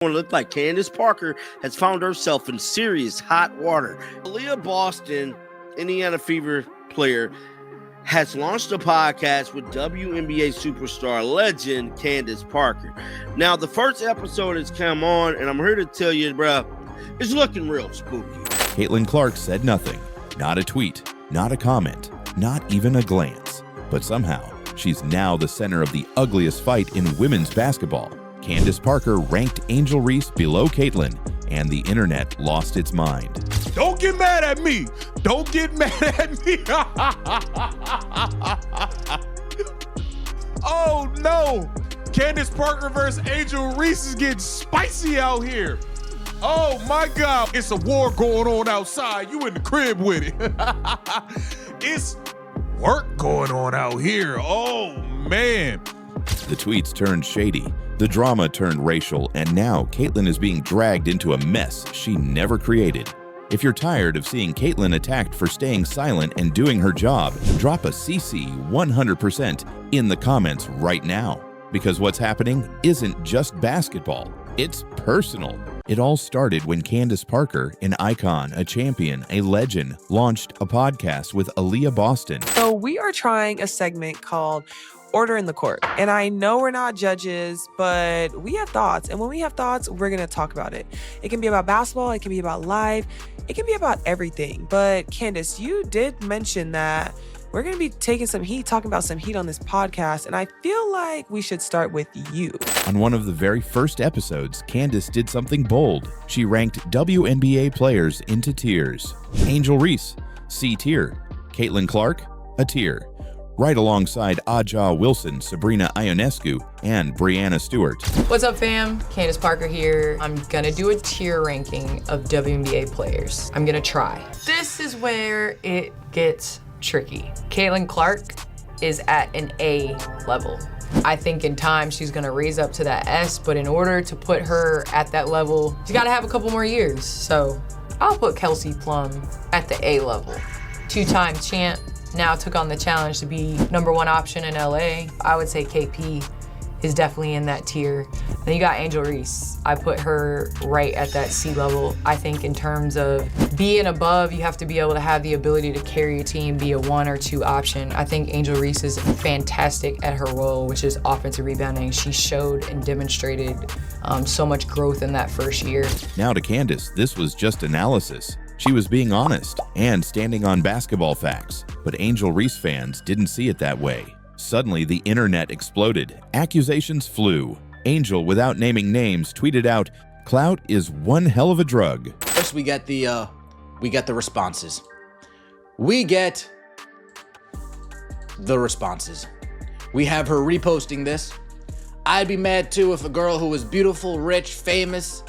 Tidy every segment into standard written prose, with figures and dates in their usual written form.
It looked like Candace Parker has found herself in serious hot water. Aaliyah Boston, Indiana Fever player, has launched a podcast with WNBA superstar legend Candace Parker. Now, the first episode has come on, and I'm here to tell you, bruh, it's looking real spooky. Caitlin Clark said nothing. Not a tweet, not a comment, not even a glance. But somehow, she's now the center of the ugliest fight in women's basketball. Candace Parker ranked Angel Reese below Caitlin, and the internet lost its mind. Don't get mad at me. Don't get mad at me. Oh no. Candace Parker versus Angel Reese is getting spicy out here. Oh my God. It's a war going on outside. You in the crib with it. It's work going on out here. Oh man. The tweets turned shady. The drama turned racial, and now Caitlin is being dragged into a mess she never created. If you're tired of seeing Caitlin attacked for staying silent and doing her job, drop a CC 100% in the comments right now. Because what's happening isn't just basketball, it's personal. It all started when Candace Parker, an icon, a champion, a legend, launched a podcast with Aaliyah Boston. So we are trying a segment called Order in the Court. And I know we're not judges, but we have thoughts. And when we have thoughts, we're going to talk about it. It can be about basketball. It can be about life. It can be about everything. But Candace, you did mention that we're going to be taking some heat, talking about some heat on this podcast. And I feel like we should start with you. On one of the very first episodes, Candace did something bold. She ranked WNBA players into tiers. Angel Reese, C tier. Caitlin Clark, a tier. Right alongside Aja Wilson, Sabrina Ionescu, and Brianna Stewart. What's up, fam? Candace Parker here. I'm gonna do a tier ranking of WNBA players. I'm gonna try. This is where it gets tricky. Caitlin Clark is at an A level. I think in time she's gonna raise up to that S, but in order to put her at that level, you gotta have a couple more years. So I'll put Kelsey Plum at the A level. Two-time champ. Now took on the challenge to be #1 option in LA. I would say KP is definitely in that tier. Then you got Angel Reese. I put her right at that C level. I think in terms of being above, you have to be able to have the ability to carry a team, be a 1 or 2 option. I think Angel Reese is fantastic at her role, which is offensive rebounding. She showed and demonstrated so much growth in that first year. Now to Candace, this was just analysis. She was being honest and standing on basketball facts, but Angel Reese fans didn't see it that way. Suddenly, the internet exploded. Accusations flew. Angel, without naming names, tweeted out, "Clout is one hell of a drug." First, we get the responses. We get the responses. We have her reposting this. I'd be mad too if a girl who was beautiful, rich, famous.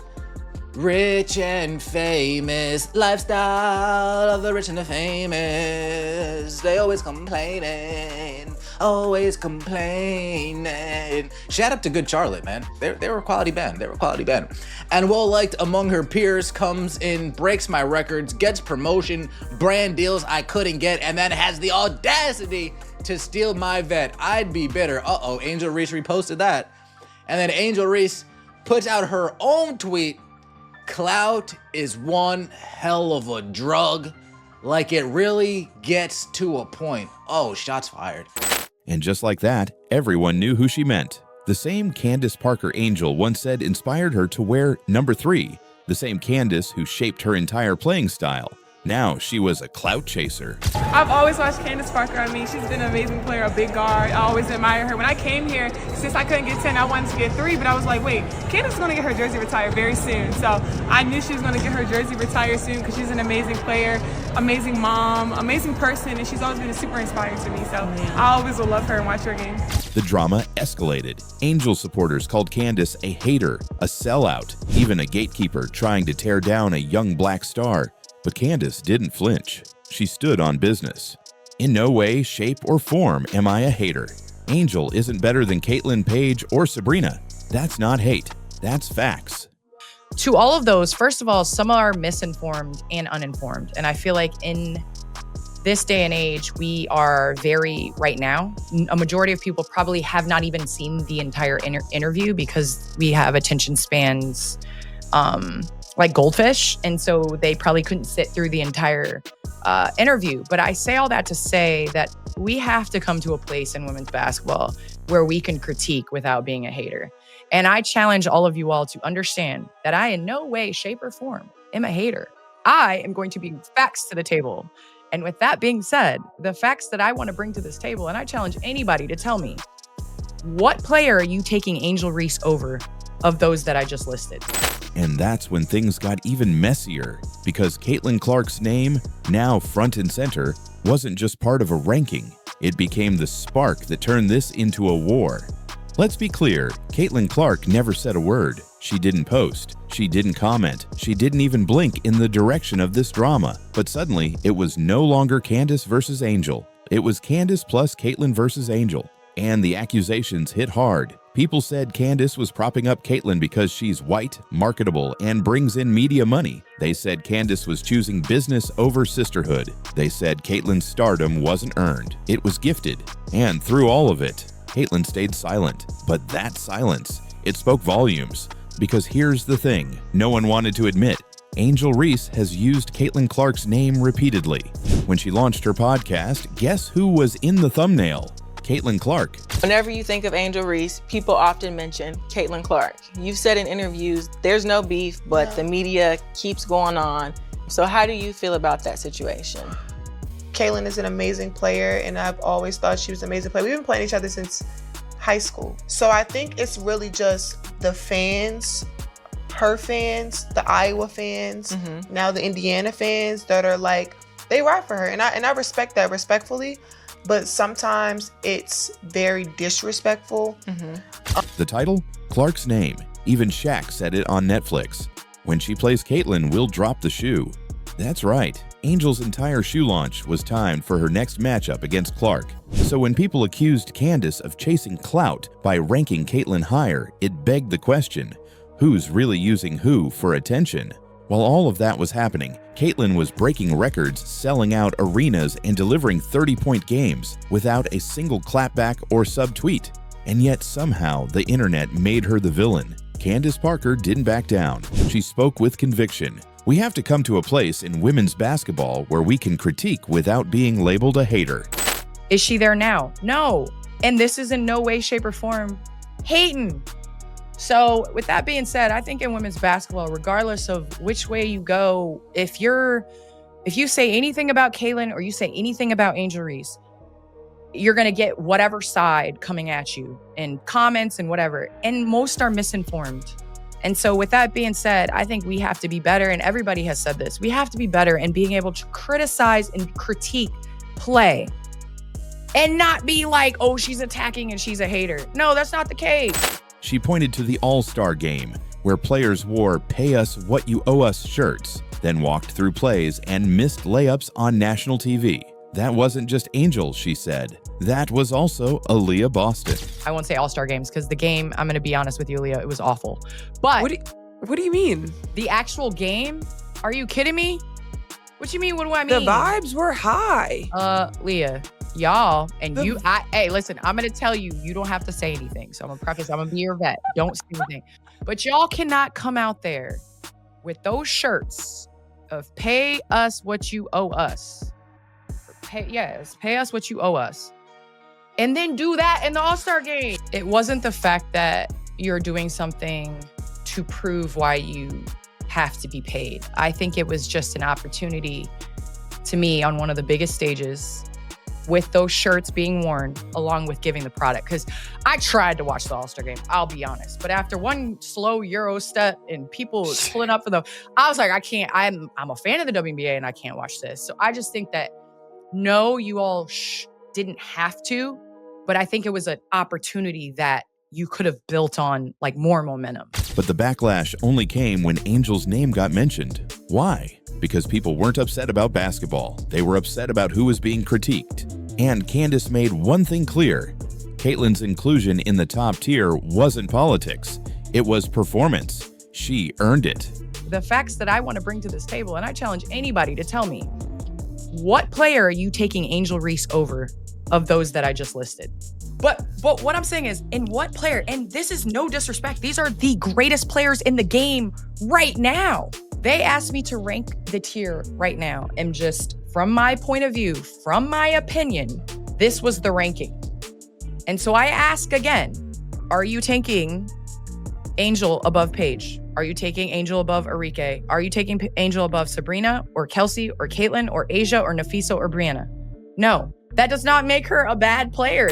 Rich and famous, lifestyle of the rich and the famous. They always complaining, always complaining. Shout out to Good Charlotte, man. They were a quality band. And well liked among her peers, comes in, breaks my records, gets promotion, brand deals I couldn't get, and then has the audacity to steal my vet. I'd be bitter. Uh-oh, Angel Reese reposted that. And then Angel Reese puts out her own tweet. Clout is one hell of a drug. Like it really gets to a point. Oh, shots fired. And just like that, everyone knew who she meant. The same Candace Parker Angel once said inspired her to wear number 3. The same Candace who shaped her entire playing style. Now she was a clout chaser. I've always watched Candace Parker. I mean, she's been an amazing player, a big guard. I always admire her. When I came here, since I couldn't get 10, I wanted to get 3, but I was like, wait, Candace is going to get her jersey retired very soon. So I knew she was going to get her jersey retired soon because she's an amazing player, amazing mom, amazing person, and she's always been super inspiring to me. So I always will love her and watch her games. The drama escalated. Angel supporters called Candace a hater, a sellout, even a gatekeeper trying to tear down a young black star. But Candace didn't flinch. She stood on business. In no way, shape, or form am I a hater. Angel isn't better than Caitlin, Paige, or Sabrina. That's not hate. That's facts. To all of those, first of all, some are misinformed and uninformed. And I feel like in this day and age, we are right now, a majority of people probably have not even seen the entire interview because we have attention spans like goldfish. And so they probably couldn't sit through the entire interview. But I say all that to say that we have to come to a place in women's basketball where we can critique without being a hater. And I challenge all of you all to understand that I in no way, shape, or form am a hater. I am going to bring facts to the table. And with that being said, the facts that I want to bring to this table, and I challenge anybody to tell me, what player are you taking Angel Reese over of those that I just listed? And that's when things got even messier, because Caitlin Clark's name, now front and center, wasn't just part of a ranking. It became the spark that turned this into a war. Let's be clear, Caitlin Clark never said a word. She didn't post. She didn't comment. She didn't even blink in the direction of this drama. But suddenly, it was no longer Candace versus Angel. It was Candace plus Caitlin versus Angel. And the accusations hit hard. People said Candace was propping up Caitlin because she's white, marketable, and brings in media money. They said Candace was choosing business over sisterhood. They said Caitlin's stardom wasn't earned. It was gifted. And through all of it, Caitlin stayed silent. But that silence, it spoke volumes. Because here's the thing no one wanted to admit. Angel Reese has used Caitlin Clark's name repeatedly. When she launched her podcast, guess who was in the thumbnail? Caitlin Clark. Whenever you think of Angel Reese, people often mention Caitlin Clark. You've said in interviews, there's no beef, but the media keeps going on. So how do you feel about that situation? Caitlin is an amazing player, and I've always thought she was an amazing player. We've been playing each other since high school. So I think it's really just the fans, her fans, the Iowa fans, now the Indiana fans that are like, they ride for her. And I respect that respectfully, but sometimes it's very disrespectful. The title? Clark's name. Even Shaq said it on Netflix. When she plays Caitlin, we'll drop the shoe. That's right. Angel's entire shoe launch was timed for her next matchup against Clark. So when people accused Candace of chasing clout by ranking Caitlin higher, it begged the question, who's really using who for attention? While all of that was happening, Caitlin was breaking records, selling out arenas, and delivering 30-point games without a single clapback or subtweet. And yet somehow the internet made her the villain. Candace Parker didn't back down. She spoke with conviction. We have to come to a place in women's basketball where we can critique without being labeled a hater. Is she there now? No. And this is in no way, shape, or form hating. So with that being said, I think in women's basketball, regardless of which way you go, if you say anything about Caitlin or you say anything about Angel Reese, you're going to get whatever side coming at you in comments and whatever. And most are misinformed. And so with that being said, I think we have to be better. And everybody has said this. We have to be better in being able to criticize and critique play and not be like, oh, she's attacking and she's a hater. No, that's not the case. She pointed to the All-Star game, where players wore "Pay Us What You Owe Us" shirts, then walked through plays and missed layups on national TV. That wasn't just Angel, she said. That was also Aaliyah Boston. I won't say All-Star games because the game, I'm going to be honest with you, Aaliyah, it was awful. But What do you mean? the actual game, are you kidding me? What you mean? What do I mean? The vibes were high. Leah, y'all, and hey, listen, I'm going to tell you, you don't have to say anything. So I'm going to preface, I'm going to be your vet. Don't say anything. But y'all cannot come out there with those shirts of "Pay us what you owe us." Pay us what you owe us. And then do that in the All-Star game. It wasn't the fact that you're doing something to prove why you have to be paid. I think it was just an opportunity to me on one of the biggest stages with those shirts being worn along with giving the product. Because I tried to watch the All-Star game, I'll be honest. But after one slow Euro step and people pulling up for I was like, I can't, I'm a fan of the WNBA and I can't watch this. So I just think that no, you all didn't have to, but I think it was an opportunity that you could have built on like more momentum. But the backlash only came when Angel's name got mentioned. Why? Because people weren't upset about basketball. They were upset about who was being critiqued. And Candace made one thing clear. Caitlin's inclusion in the top tier wasn't politics. It was performance. She earned it. The facts that I want to bring to this table, and I challenge anybody to tell me, What player are you taking Angel Reese over of those that I just listed? But what I'm saying is, in what player, and this is no disrespect, these are the greatest players in the game right now. They asked me to rank the tier right now, and just from my point of view, from my opinion, this was the ranking. And so I ask again, are you taking Angel above Paige? Are you taking Angel above Arike? Are you taking Angel above Sabrina or Kelsey or Caitlin or Asia or Nafisa or Brianna? No, that does not make her a bad player.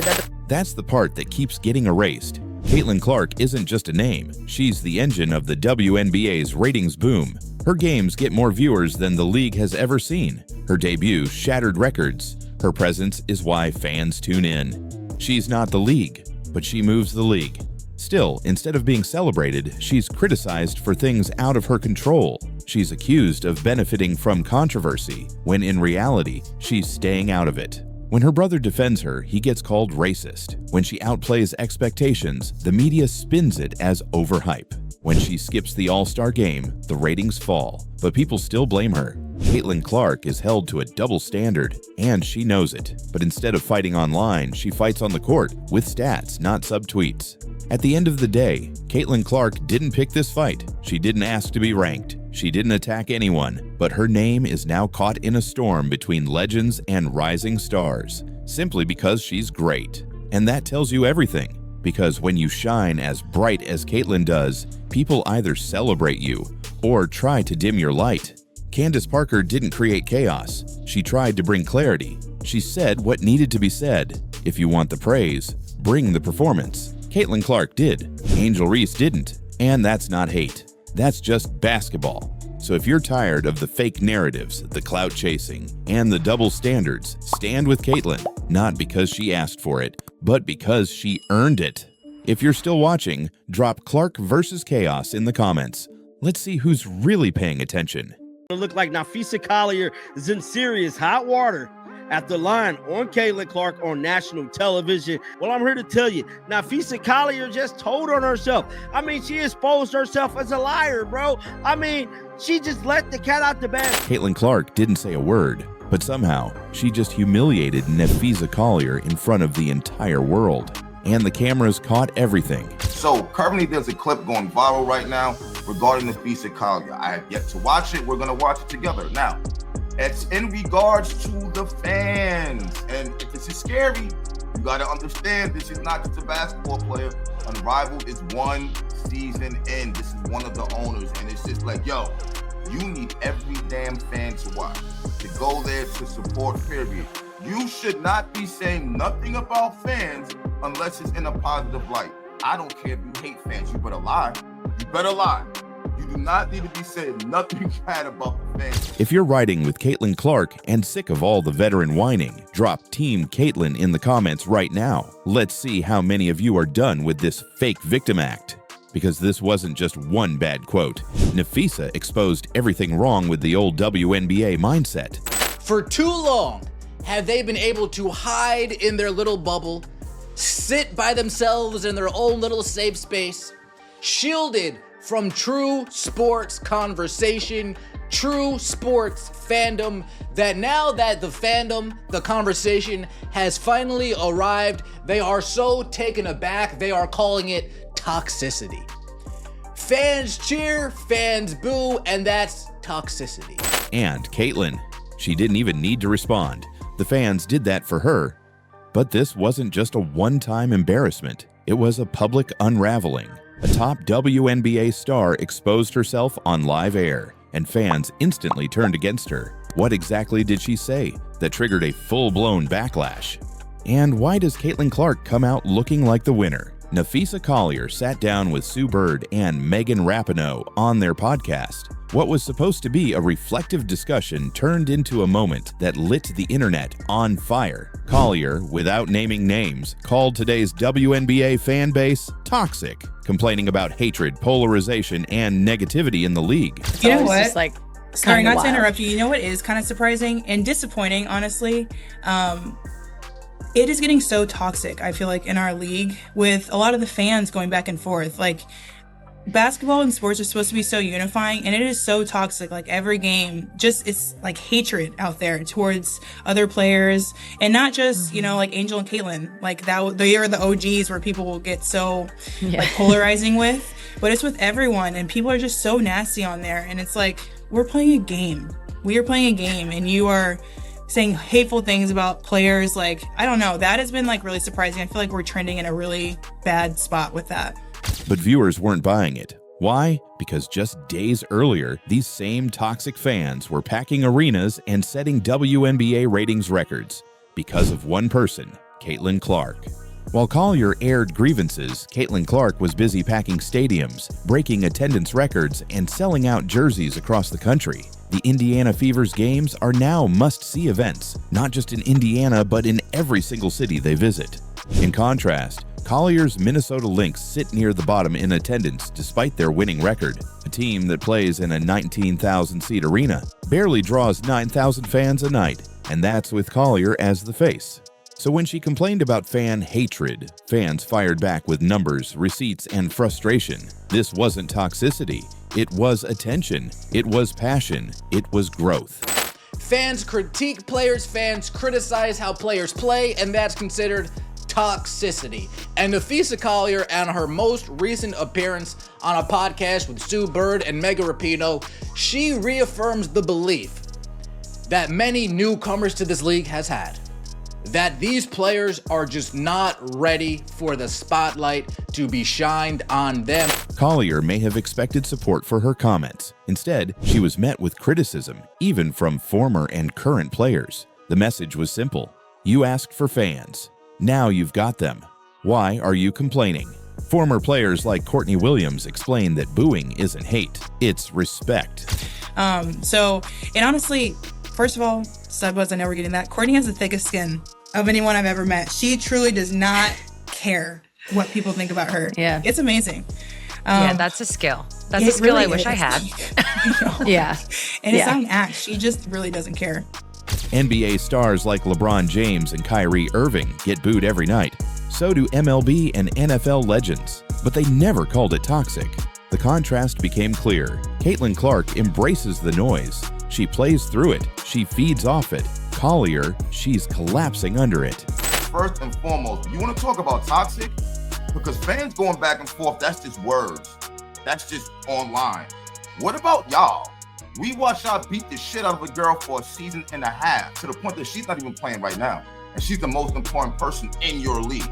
That's the part that keeps getting erased. Caitlin Clark isn't just a name. She's the engine of the WNBA's ratings boom. Her games get more viewers than the league has ever seen. Her debut shattered records. Her presence is why fans tune in. She's not the league, but she moves the league. Still, instead of being celebrated, she's criticized for things out of her control. She's accused of benefiting from controversy, when in reality, she's staying out of it. When her brother defends her, he gets called racist. When she outplays expectations, the media spins it as overhype. When she skips the All-Star game, the ratings fall, but people still blame her. Caitlin Clark is held to a double standard, and she knows it. But instead of fighting online, she fights on the court, with stats, not subtweets. At the end of the day, Caitlin Clark didn't pick this fight. She didn't ask to be ranked. She didn't attack anyone, but her name is now caught in a storm between legends and rising stars, simply because she's great. And that tells you everything, because when you shine as bright as Caitlin does, people either celebrate you or try to dim your light. Candace Parker didn't create chaos. She tried to bring clarity. She said what needed to be said. If you want the praise, bring the performance. Caitlin Clark did. Angel Reese didn't. And that's not hate. That's just basketball. So if you're tired of the fake narratives, the clout chasing, and the double standards, stand with Caitlin, not because she asked for it, but because she earned it. If you're still watching, drop Clark versus Chaos in the comments. Let's see who's really paying attention. It looked like Nafisa Collier is in serious hot water after lying on Caitlin Clark on national television. Well, I'm here to tell you, Nafisa Collier just told on herself. I mean, she exposed herself as a liar, bro. I mean, she just let the cat out the bag. Caitlin Clark didn't say a word, but somehow she just humiliated Nafisa Collier in front of the entire world. And the cameras caught everything. So currently there's a clip going viral right now regarding Nafisa Collier. I have yet to watch it. We're going to watch it together. Now, it's in regards to the fans. And if this is scary, you got to understand this is not just a basketball player. Unrivaled is one season in. This is one of the owners. And it's just like, yo, you need every damn fan to watch, to go there to support, period. You should not be saying nothing about fans unless it's in a positive light. I don't care if you hate fans. You better lie. You better lie. You do not need to be saying nothing bad about the fans. If you're riding with Caitlin Clark and sick of all the veteran whining, drop Team Caitlin in the comments right now. Let's see how many of you are done with this fake victim act. Because this wasn't just one bad quote. Nafisa exposed everything wrong with the old WNBA mindset. For too long, have they been able to hide in their little bubble, sit by themselves in their own little safe space, shielded from true sports conversation, true sports fandom, that now that the fandom, the conversation has finally arrived, they are so taken aback, they are calling it toxicity. Fans cheer, fans boo, and that's toxicity. And Caitlin, she didn't even need to respond. The fans did that for her. But this wasn't just a one-time embarrassment. It was a public unraveling. A top WNBA star exposed herself on live air, and fans instantly turned against her. What exactly did she say that triggered a full-blown backlash? And why does Caitlin Clark come out looking like the winner? Nafisa Collier sat down with Sue Bird and Megan Rapinoe on their podcast. What was supposed to be a reflective discussion turned into a moment that lit the internet on fire. Collier, without naming names, called today's WNBA fan base toxic, complaining about hatred, polarization, and negativity in the league. You know what? Just like, sorry, not to interrupt you. You know what is kind of surprising and disappointing, honestly? It is getting so toxic, I feel like, in our league with a lot of the fans going back and forth. Like, basketball and sports are supposed to be so unifying, and it is so toxic. Like every game, just it's like hatred out there towards other players, and not just like Angel and Caitlin. Like that, they are the OGs where people will get so like polarizing with, but it's with everyone, and people are just so nasty on there. And it's like we're playing a game. We are playing a game, and you are saying hateful things about players. Like I don't know. That has been like really surprising. I feel like we're trending in a really bad spot with that. But viewers weren't buying it. Why? Because just days earlier, these same toxic fans were packing arenas and setting WNBA ratings records because of one person, Caitlin Clark. While Collier aired grievances, Caitlin Clark was busy packing stadiums, breaking attendance records, and selling out jerseys across the country. The Indiana Fever's games are now must-see events, not just in Indiana, but in every single city they visit. In contrast, Collier's Minnesota Lynx sit near the bottom in attendance despite their winning record. A team that plays in a 19,000-seat arena barely draws 9,000 fans a night, and that's with Collier as the face. So when she complained about fan hatred, fans fired back with numbers, receipts, and frustration. This wasn't toxicity. It was attention. It was passion. It was growth. Fans critique players, fans criticize how players play, and that's considered toxicity. And Nafisa Collier, and her most recent appearance on a podcast with Sue Bird and Mega Rapinoe, she reaffirms the belief that many newcomers to this league has had, that these players are just not ready for the spotlight to be shined on them. Collier may have expected support for her comments. Instead, she was met with criticism, even from former and current players. The message was simple. You asked for fans. Now you've got them. Why are you complaining? Former players like Courtney Williams explained that booing isn't hate, it's respect. And honestly, first of all, Sudbuzz, I know we're getting that. Courtney has the thickest skin of anyone I've ever met. She truly does not care what people think about her. Yeah. It's amazing. Yeah, that's a skill. That's a skill really I wish I had. Yeah. And it's not an act. She just really doesn't care. NBA stars like LeBron James and Kyrie Irving get booed every night. So do MLB and NFL legends. But they never called it toxic. The contrast became clear. Caitlin Clark embraces the noise. She plays through it. She feeds off it. Collier, she's collapsing under it. First and foremost, you want to talk about toxic? Because fans going back and forth, that's just words. That's just online. What about y'all? We watched y'all beat the shit out of a girl for a season and a half, to the point that she's not even playing right now. And she's the most important person in your league.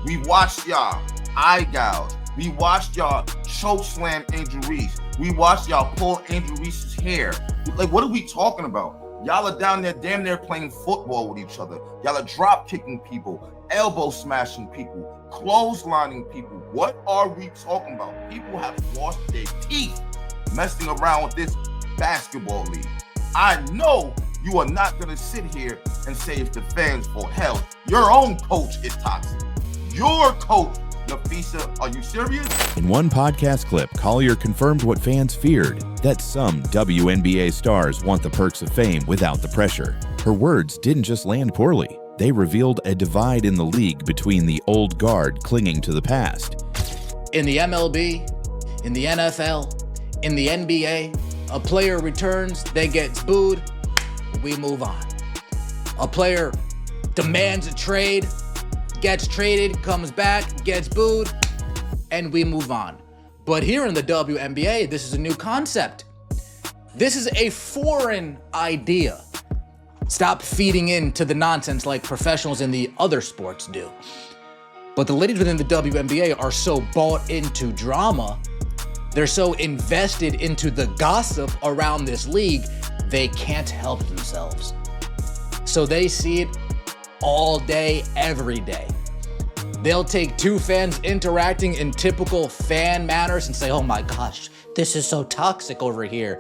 We watched y'all eye gouge. We watched y'all choke slam Angel Reese. We watched y'all pull Angel Reese's hair. Like, what are we talking about? Y'all are down there damn near playing football with each other. Y'all are drop kicking people, elbow smashing people, clotheslining people. What are we talking about? People have lost their teeth messing around with this basketball league. I know you are not going to sit here and say it's the fans' fault. Hell, your own coach is toxic. Your coach, Nafisa, are you serious? In one podcast clip, Collier confirmed what fans feared, that some WNBA stars want the perks of fame without the pressure. Her words didn't just land poorly. They revealed a divide in the league between the old guard clinging to the past. In the MLB, in the NFL, in the NBA, a player returns, they get booed, we move on. A player demands a trade, gets traded, comes back, gets booed, and we move on. But here in the WNBA, this is a new concept. This is a foreign idea. Stop feeding into the nonsense like professionals in the other sports do. But the ladies within the WNBA are so bought into drama, they're so invested into the gossip around this league, they can't help themselves. So they see it all day, every day. They'll take two fans interacting in typical fan manners and say, oh my gosh, this is so toxic over here.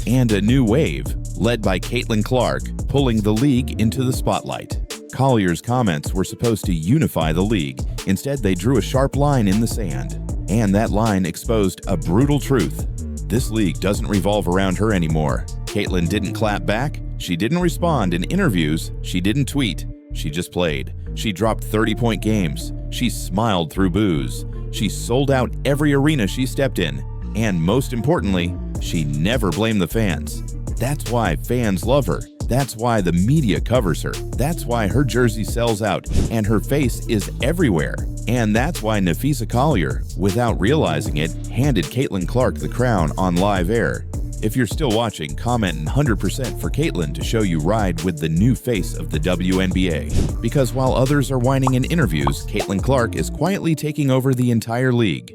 And a new wave, led by Caitlin Clark, pulling the league into the spotlight. Collier's comments were supposed to unify the league. Instead, they drew a sharp line in the sand. And that line exposed a brutal truth. This league doesn't revolve around her anymore. Caitlin didn't clap back. She didn't respond in interviews. She didn't tweet. She just played. She dropped 30-point games. She smiled through boos. She sold out every arena she stepped in. And most importantly, she never blamed the fans. That's why fans love her. That's why the media covers her. That's why her jersey sells out and her face is everywhere. And that's why Nafisa Collier, without realizing it, handed Caitlin Clark the crown on live air. If you're still watching, comment 100% for Caitlin to show you ride with the new face of the WNBA. Because while others are whining in interviews, Caitlin Clark is quietly taking over the entire league.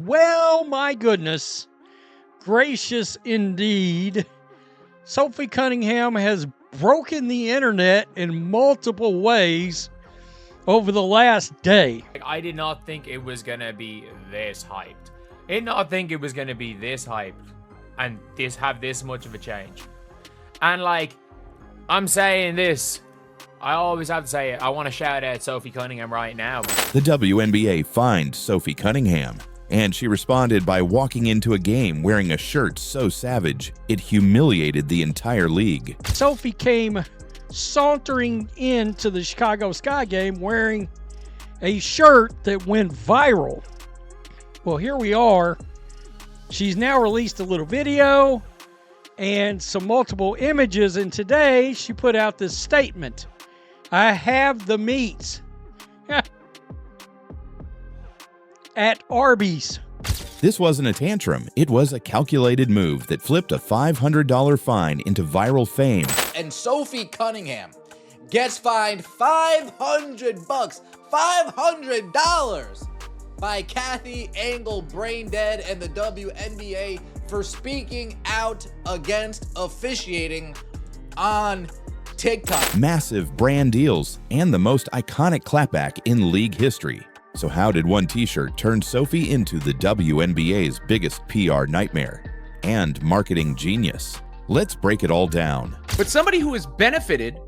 Well, my goodness gracious indeed. Sophie Cunningham has broken the internet in multiple ways over the last day. I did not think it was going to be this hyped. I did not think it was going to be this hyped and have this much of a change. And like, I'm saying this, I always have to say it. I want to shout out Sophie Cunningham right now. The WNBA fined Sophie Cunningham, and she responded by walking into a game wearing a shirt so savage it humiliated the entire league. Sophie came sauntering into the Chicago Sky game wearing a shirt that went viral. Well, here we are. She's now released a little video and some multiple images, and today she put out this statement. I have the meats at Arby's. This wasn't a tantrum. It was a calculated move that flipped a $500 fine into viral fame. And Sophie Cunningham gets fined $500, $500 by Kathy Angle Braindead and the WNBA for speaking out against officiating on TikTok. Massive brand deals and the most iconic clapback in league history. So how did one t-shirt turn Sophie into the WNBA's biggest PR nightmare and marketing genius? Let's break it all down. But somebody who has benefited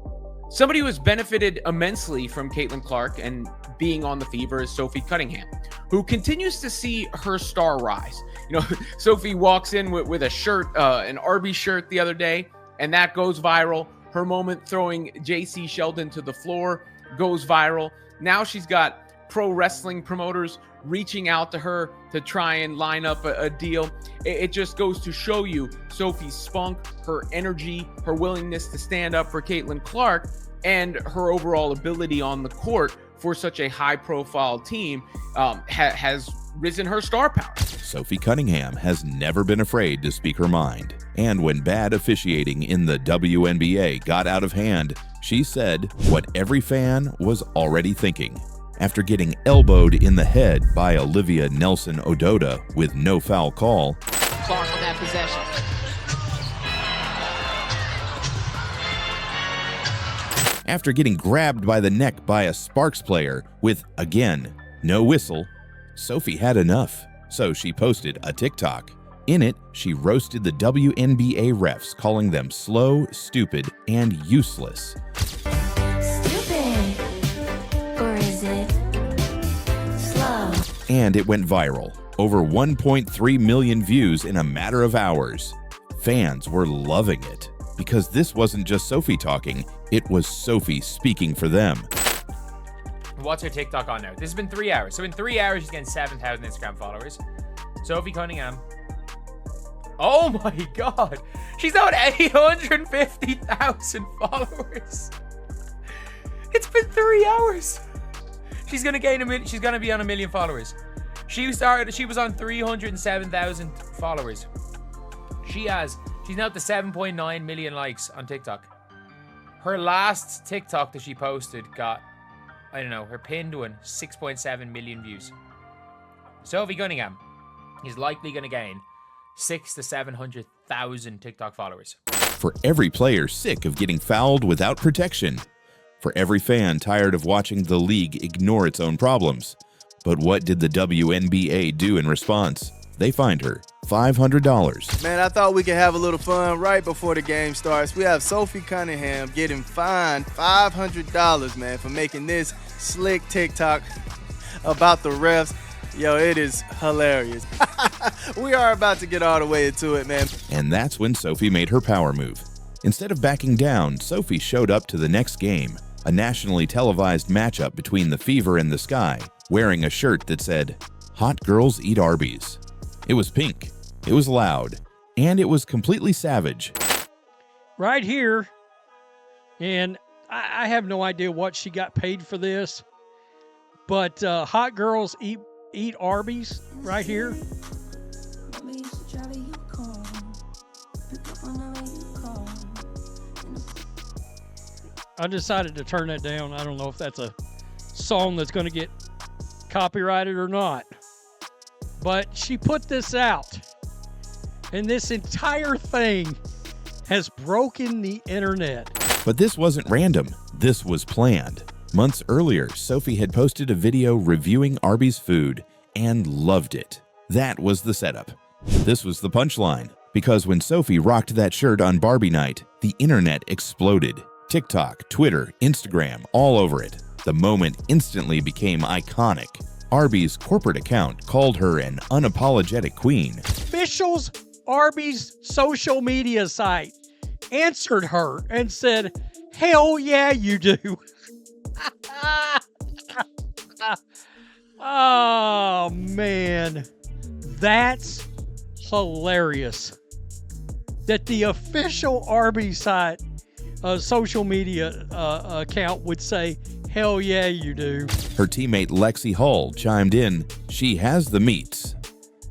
immensely from Caitlin Clark and being on the Fever is Sophie Cunningham, who continues to see her star rise. You know, Sophie walks in with a shirt, an Arby's shirt the other day, and that goes viral. Her moment throwing JC Sheldon to the floor goes viral. Now she's got pro wrestling promoters reaching out to her to try and line up a deal. It just goes to show you Sophie's spunk, her energy, her willingness to stand up for Caitlin Clark, and her overall ability on the court for such a high-profile team has risen her star power. Sophie Cunningham has never been afraid to speak her mind. And when bad officiating in the WNBA got out of hand, she said what every fan was already thinking. After getting elbowed in the head by Olivia Nelson-Ododa with no foul call, Clark with that possession. after getting grabbed by the neck by a Sparks player with, again, no whistle, Sophie had enough. So she posted a TikTok. In it, she roasted the WNBA refs, calling them slow, stupid, and useless. And it went viral. Over 1.3 million views in a matter of hours. Fans were loving it. Because this wasn't just Sophie talking, it was Sophie speaking for them. What's her TikTok on now? This has been 3 hours. So in 3 hours, she's getting 7,000 Instagram followers. Sophie Cunningham. Oh my God. She's now at 850,000 followers. It's been 3 hours. She's gonna gain she's gonna be on 1 million followers. She was on 307,000 followers. She's now at the 7.9 million likes on TikTok. Her last TikTok that she posted got, I don't know, her pinned one, 6.7 million views. Sophie Cunningham is likely gonna gain 600,000 to 700,000 TikTok followers. For every player sick of getting fouled without protection. For every fan tired of watching the league ignore its own problems. But what did the WNBA do in response? They fined her $500. Man, I thought we could have a little fun right before the game starts. We have Sophie Cunningham getting fined $500, man, for making this slick TikTok about the refs. Yo, it is hilarious. We are about to get all the way into it, man. And that's when Sophie made her power move. Instead of backing down, Sophie showed up to the next game, a nationally televised matchup between the Fever and the Sky, wearing a shirt that said, "Hot girls eat Arby's." It was pink, it was loud, and it was completely savage. Right here, and I have no idea what she got paid for this, but hot girls eat Arby's right here. I decided to turn that down. I don't know if that's a song that's going to get copyrighted or not. But she put this out, and this entire thing has broken the internet. But this wasn't random. This was planned. Months earlier, Sophie had posted a video reviewing Arby's food and loved it. That was the setup. This was the punchline, because when Sophie rocked that shirt on Barbie night, the internet exploded. TikTok, Twitter, Instagram, all over it. The moment instantly became iconic. Arby's corporate account called her an unapologetic queen. Officials Arby's social media site answered her and said, "Hell yeah, you do." Oh, man. That's hilarious. That the official Arby's site social media account would say, "Hell yeah, you do." Her teammate Lexi Hull chimed in, "She has the meats."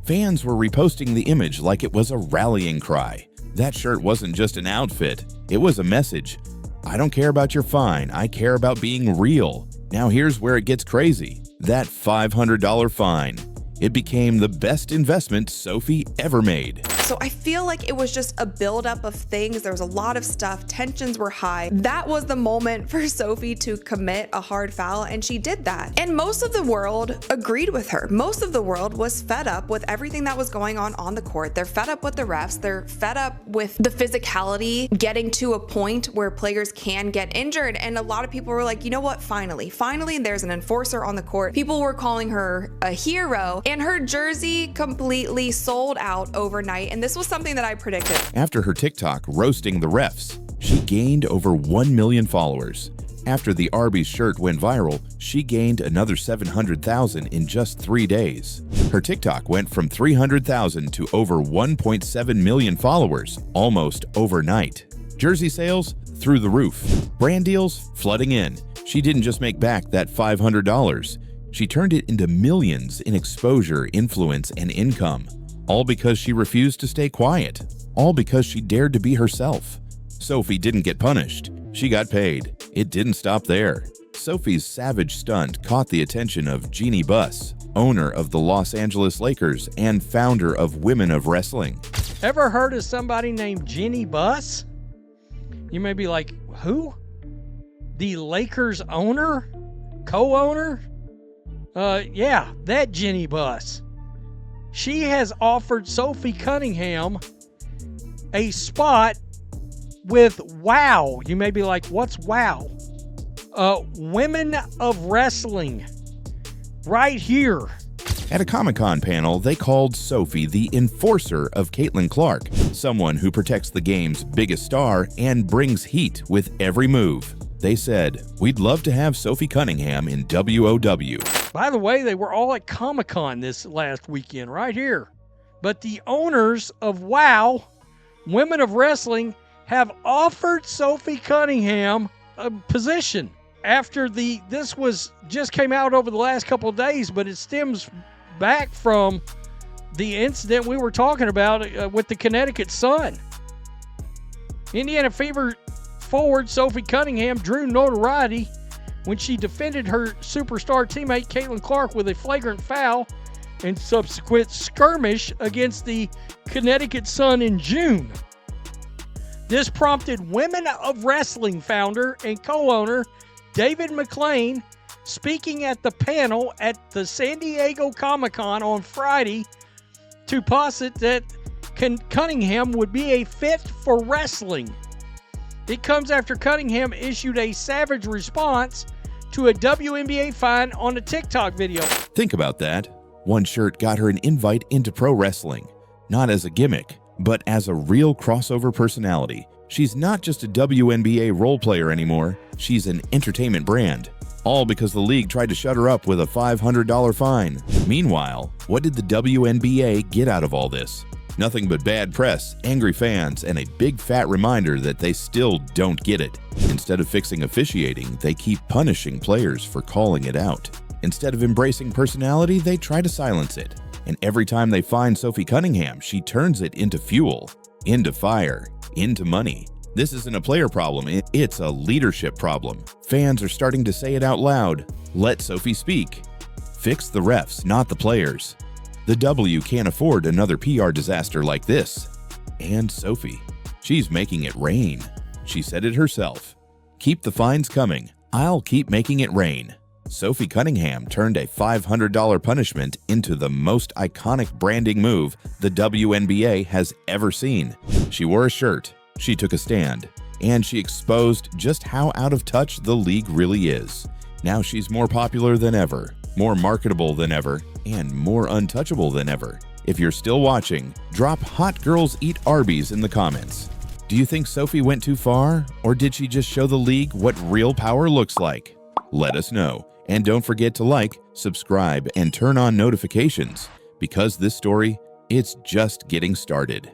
Fans were reposting the image like it was a rallying cry. That shirt wasn't just an outfit, it was a message. I don't care about your fine, I care about being real. Now here's where it gets crazy. That $500 fine. It became the best investment Sophie ever made. So I feel like it was just a buildup of things. There was a lot of stuff. Tensions were high. That was the moment for Sophie to commit a hard foul, and she did that. And most of the world agreed with her. Most of the world was fed up with everything that was going on the court. They're fed up with the refs. They're fed up with the physicality getting to a point where players can get injured. And a lot of people were like, you know what? Finally, there's an enforcer on the court. People were calling her a hero, and her jersey completely sold out overnight. And this was something that I predicted. After her TikTok roasting the refs, she gained over 1 million followers. After the Arby's shirt went viral, she gained another 700,000 in just 3 days. Her TikTok went from 300,000 to over 1.7 million followers, almost overnight. Jersey sales through the roof. Brand deals flooding in. She didn't just make back that $500. She turned it into millions in exposure, influence, and income. All because she refused to stay quiet. All because she dared to be herself. Sophie didn't get punished. She got paid. It didn't stop there. Sophie's savage stunt caught the attention of Jeannie Buss, owner of the Los Angeles Lakers and founder of Women of Wrestling. Ever heard of somebody named Jeannie Buss? You may be like, who? The Lakers owner? Co-owner? Yeah, that Jeannie Buss. She has offered Sophie Cunningham a spot with WOW. You may be like, what's WOW? Women of Wrestling. Right here. At a Comic-Con panel, they called Sophie the enforcer of Caitlin Clark, someone who protects the game's biggest star and brings heat with every move. They said, "We'd love to have Sophie Cunningham in WOW." By the way, they were all at Comic-Con this last weekend, right here. But the owners of WOW, Women of Wrestling, have offered Sophie Cunningham a position. After this just came out over the last couple of days, but it stems back from the incident we were talking about with the Connecticut Sun. Indiana Fever forward Sophie Cunningham drew notoriety when she defended her superstar teammate Caitlin Clark with a flagrant foul and subsequent skirmish against the Connecticut Sun in June. This prompted Women of Wrestling founder and co-owner David McLean speaking at the panel at the San Diego Comic-Con on Friday to posit that Cunningham would be a fit for wrestling. It comes after Cunningham issued a savage response to a WNBA fine on a TikTok video. Think about that. One shirt got her an invite into pro wrestling, not as a gimmick, but as a real crossover personality. She's not just a WNBA role player anymore, she's an entertainment brand. All because the league tried to shut her up with a $500 fine. Meanwhile, what did the WNBA get out of all this? Nothing but bad press, angry fans, and a big fat reminder that they still don't get it. Instead of fixing officiating, they keep punishing players for calling it out. Instead of embracing personality, they try to silence it. And every time they find Sophie Cunningham, she turns it into fuel, into fire, into money. This isn't a player problem, it's a leadership problem. Fans are starting to say it out loud. Let Sophie speak. Fix the refs, not the players. The W can't afford another PR disaster like this. And Sophie, she's making it rain. She said it herself. Keep the fines coming. I'll keep making it rain. Sophie Cunningham turned a $500 punishment into the most iconic branding move the WNBA has ever seen. She wore a shirt, she took a stand, and she exposed just how out of touch the league really is. Now she's more popular than ever, more marketable than ever, and more untouchable than ever. If you're still watching, drop "Hot Girls Eat Arby's" in the comments. Do you think Sophie went too far, or did she just show the league what real power looks like? Let us know. And don't forget to like, subscribe, and turn on notifications, because this story, it's just getting started.